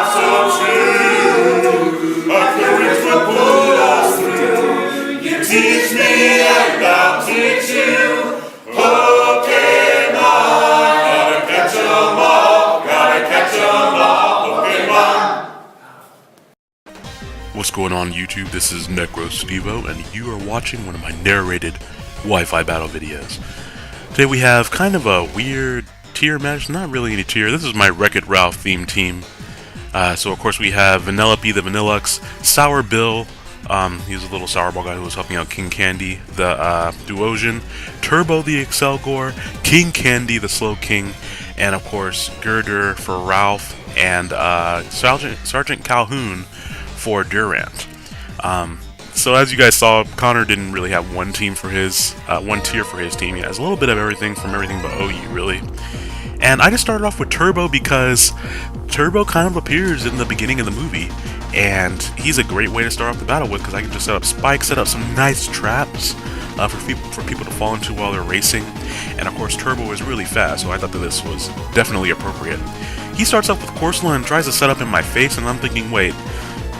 so true. Our courage will pull us through. You teach me and I'll teach you. Pokemon, gotta catch 'em all, gotta catch 'em all, Pokemon. What's going on YouTube? This is Necrostevo, and you are watching one of my narrated Wi-Fi battle videos. Today we have kind of a weird tier match, not really any tier. This is my Wreck-It Ralph themed team. So of course we have Vanellope the Vanillux, Sour Bill, he's a little sour ball guy who was helping out King Candy, the Duosian, Turbo the Excelgor, King Candy the Slow King, and of course Girder for Ralph, and Sergeant Calhoun for Durant. So as you guys saw, Connor didn't really have one tier for his team. He has a little bit of everything from everything but OU, really. And I just started off with Turbo because Turbo kind of appears in the beginning of the movie, and he's a great way to start off the battle with because I can just set up spikes, set up some nice traps for people to fall into while they're racing. And of course, Turbo is really fast, so I thought that this was definitely appropriate. He starts off with Corsola and tries to set up in my face, and I'm thinking, wait,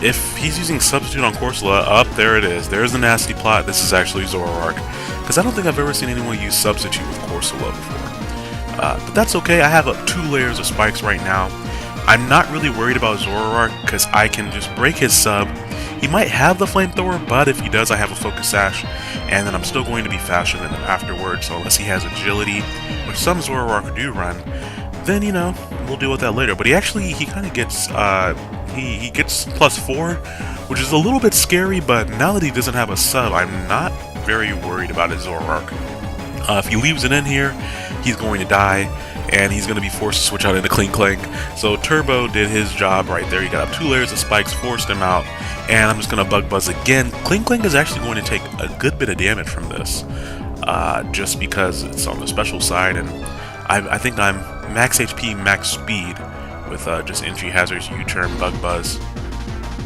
if he's using Substitute on Corsola, there it is. There's the nasty plot. This is actually Zoroark. Because I don't think I've ever seen anyone use Substitute with Corsola before. But that's okay. I have 2 layers of spikes right now. I'm not really worried about Zoroark because I can just break his sub. He might have the flamethrower, but if he does, I have a focus sash. And then I'm still going to be faster than him afterwards. So unless he has agility, which some Zoroark do run, then, you know, we'll deal with that later. But he kind of gets... He gets +4, which is a little bit scary, but now that he doesn't have a sub, I'm not very worried about his Zoroark. If he leaves it in here, he's going to die, and he's going to be forced to switch out into Clink Clank. So Turbo did his job right there. He got up 2 layers of spikes, forced him out, and I'm just going to Bug Buzz again. Clink Clank is actually going to take a good bit of damage from this, just because it's on the special side, and I think I'm max HP, max speed, with just entry hazards, U-turn, Bug Buzz,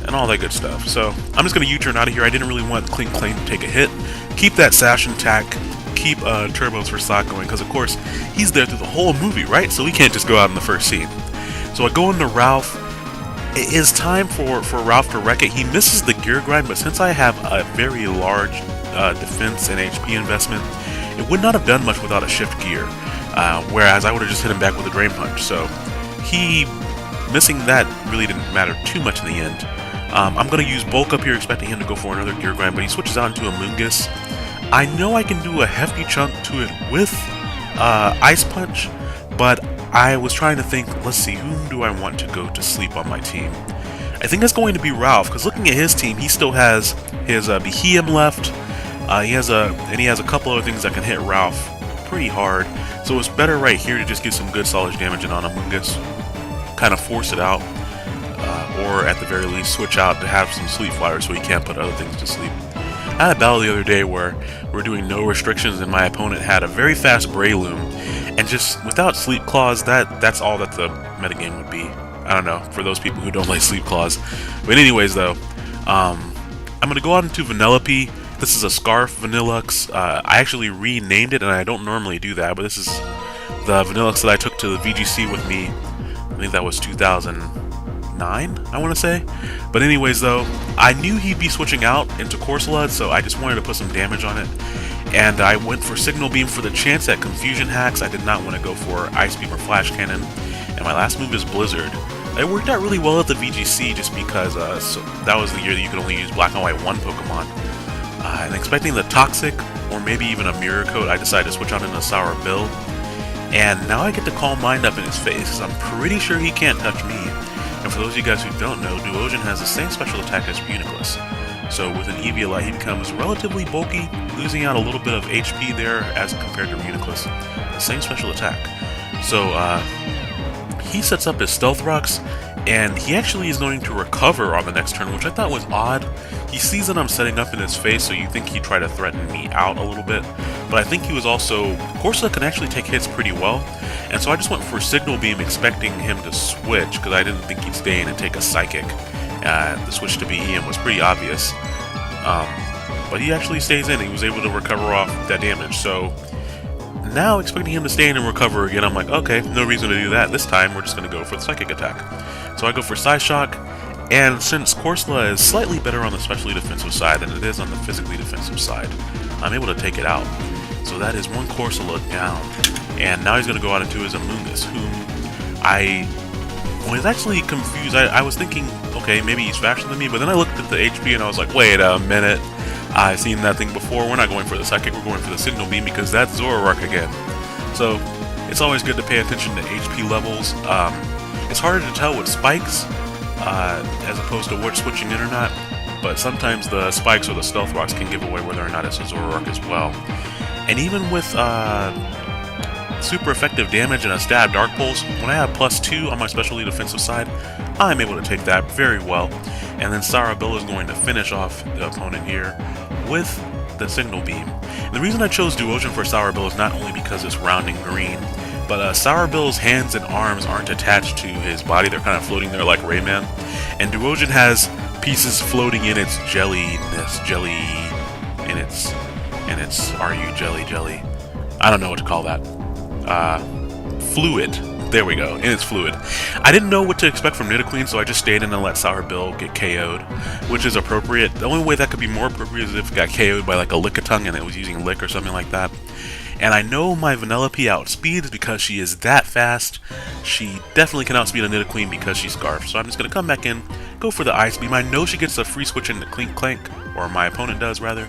and all that good stuff. So I'm just going to U-turn out of here. I didn't really want Clink Clank to take a hit. Keep that sash intact. Keep Turbo's facade going, because of course he's there through the whole movie, right? So he can't just go out in the first scene. So I go into Ralph. It is time for Ralph to wreck it. He misses the gear grind, but since I have a very large defense and HP investment, it would not have done much without a shift gear. Whereas I would have just hit him back with a Drain Punch. So he missing that really didn't matter too much in the end. I'm going to use Bulk up here, expecting him to go for another gear grind, but he switches out into a Moongus. I know I can do a hefty chunk to it with Ice Punch, but I was trying to think, let's see, whom do I want to go to sleep on my team? I think it's going to be Ralph, because looking at his team, he still has his Behemoth left. He has a couple other things that can hit Ralph pretty hard, so it's better right here to just get some good solid damage in on Amoongus, kind of force it out, or at the very least switch out to have some Sleep Fire so he can't put other things to sleep. I had a battle the other day where we're doing no restrictions and my opponent had a very fast Breloom, and just without Sleep Claws, that's all that the metagame would be. I don't know, for those people who don't like Sleep Claws. But anyways though, I'm going to go out into Vanellope. This is a Scarf Vanillux. I actually renamed it, and I don't normally do that, but this is the Vanillux that I took to the VGC with me. I think that was 2009, I want to say. But anyways though, I knew he'd be switching out into Corsola, so I just wanted to put some damage on it. And I went for Signal Beam for the chance at Confusion Hacks. I did not want to go for Ice Beam or Flash Cannon. And my last move is Blizzard. It worked out really well at the VGC just because so that was the year that you could only use Black and White 1 Pokemon. And expecting the Toxic, or maybe even a Mirror Coat, I decided to switch out into Sour Bill. And now I get to Calm Mind up in his face, because I'm pretty sure he can't touch me. And for those of you guys who don't know, Duosian has the same special attack as Uniclus. So with an Eviolite, he becomes relatively bulky, losing out a little bit of HP there as compared to Uniclus. The same special attack. So he sets up his Stealth Rocks, and he actually is going to recover on the next turn, which I thought was odd. He sees that I'm setting up in his face, so you think he'd try to threaten me out a little bit. But I think he was also... Corsola can actually take hits pretty well, and so I just went for Signal Beam expecting him to switch, because I didn't think he'd stay in and take a Psychic. The switch to BEM was pretty obvious. But he actually stays in, he was able to recover off that damage. So Now, expecting him to stand and recover again, I'm like, okay, no reason to do that. This time, we're just going to go for the psychic attack. So I go for Psy Shock, and since Corsola is slightly better on the specially defensive side than it is on the physically defensive side, I'm able to take it out. So that is one Corsola down. And now he's going to go out into his Amoonguss, whom I was actually confused. I was thinking, okay, maybe he's faster than me, but then I looked at the HP and I was like, wait a minute. I've seen that thing before. We're not going for the psychic, we're going for the signal beam because that's Zoroark again. So it's always good to pay attention to HP levels. It's harder to tell with spikes as opposed to what's switching in or not, but sometimes the spikes or the stealth rocks can give away whether or not it's a Zoroark as well. And even with super effective damage and a stab Dark Pulse, when I have +2 on my specialty defensive side, I'm able to take that very well. And then Sarabelle is going to finish off the opponent here with the Signal Beam. And the reason I chose Duosion for Sarabelle is not only because it's round and green, but Sarabelle's hands and arms aren't attached to his body, they're kind of floating there like Rayman. And Duosion has pieces floating in its jelliness, jelly. I don't know what to call that. Fluid. There we go. And it's fluid. I didn't know what to expect from Nidoqueen, so I just stayed in and let Sarabelle get KO'd, which is appropriate. The only way that could be more appropriate is if it got KO'd by like a Lickitung and it was using Lick or something like that. And I know my Vanellope outspeeds because she is that fast. She definitely can outspeed a Nidoqueen because she's Scarf. So I'm just going to come back in, go for the Ice Beam. I know she gets a free switch into Clink Clank, or my opponent does rather,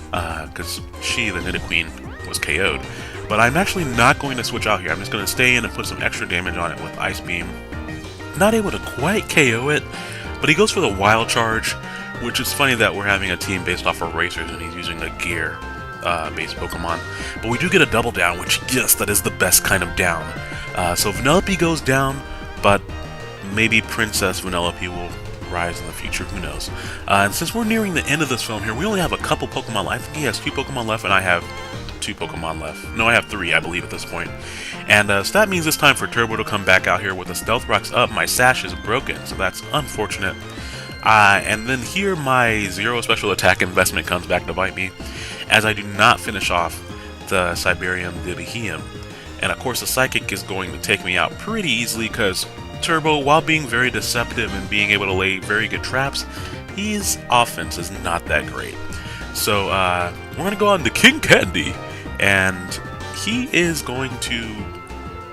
because she, the Nidoqueen, was KO'd. But I'm actually not going to switch out here. I'm just going to stay in and put some extra damage on it with Ice Beam. Not able to quite KO it, but he goes for the Wild Charge, which is funny that we're having a team based off of racers and he's using a gear based Pokemon. But we do get a double down, which, yes, that is the best kind of down. So Vanellope goes down, but maybe Princess Vanellope will rise in the future, who knows. And since we're nearing the end of this film here, we only have a couple Pokemon left. I think he has 2 Pokemon left, and I have 2 Pokemon left. No, I have 3, I believe, at this point. And so that means it's time for Turbo to come back out here with the Stealth Rocks up. My sash is broken, so that's unfortunate. And then here my 0 special attack investment comes back to bite me, as I do not finish off the Siberium Divihium. And of course the Psychic is going to take me out pretty easily because Turbo, while being very deceptive and being able to lay very good traps, his offense is not that great. So we're going to go on to King Candy, and he is going to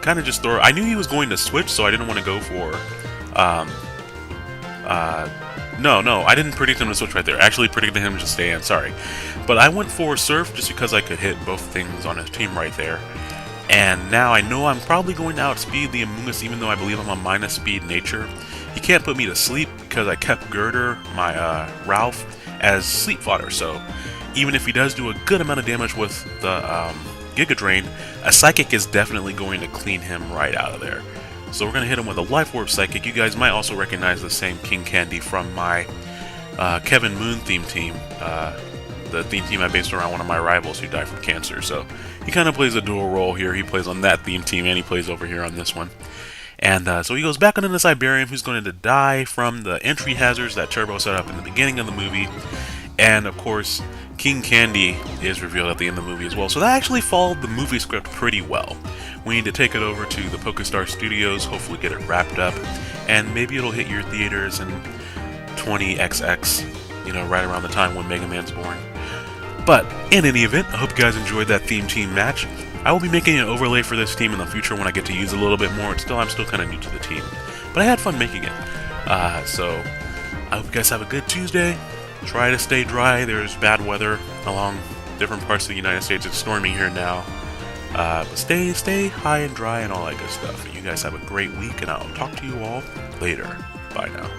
kind of just throw... I knew he was going to switch, so I didn't want to go for... No, I didn't predict him to switch right there. I actually predicted him to stay in, sorry. But I went for Surf just because I could hit both things on his team right there. And now I know I'm probably going to outspeed the Amoonguss, even though I believe I'm a minus speed nature. He can't put me to sleep because I kept Girder, my Ralph, as sleep fodder. So even if he does do a good amount of damage with the Giga Drain, a Psychic is definitely going to clean him right out of there. So we're going to hit him with a Life Orb Psychic. You guys might also recognize the same King Candy from my Kevin Moon theme team. The theme team I based around one of my rivals who died from cancer. So he kind of plays a dual role here. He plays on that theme team and he plays over here on this one. And so he goes back into the Siberium, who's going to die from the entry hazards that Turbo set up in the beginning of the movie. And of course, King Candy is revealed at the end of the movie as well. So that actually followed the movie script pretty well. We need to take it over to the PokeStar Studios, hopefully get it wrapped up, and maybe it'll hit your theaters in 20XX, you know, right around the time when Mega Man's born. But in any event, I hope you guys enjoyed that theme team match. I will be making an overlay for this team in the future when I get to use it a little bit more. I'm still kind of new to the team, but I had fun making it. So I hope you guys have a good Tuesday. Try to stay dry. There's bad weather along different parts of the United States. It's storming here now. But stay high and dry and all that good stuff. You guys have a great week, and I'll talk to you all later. Bye now.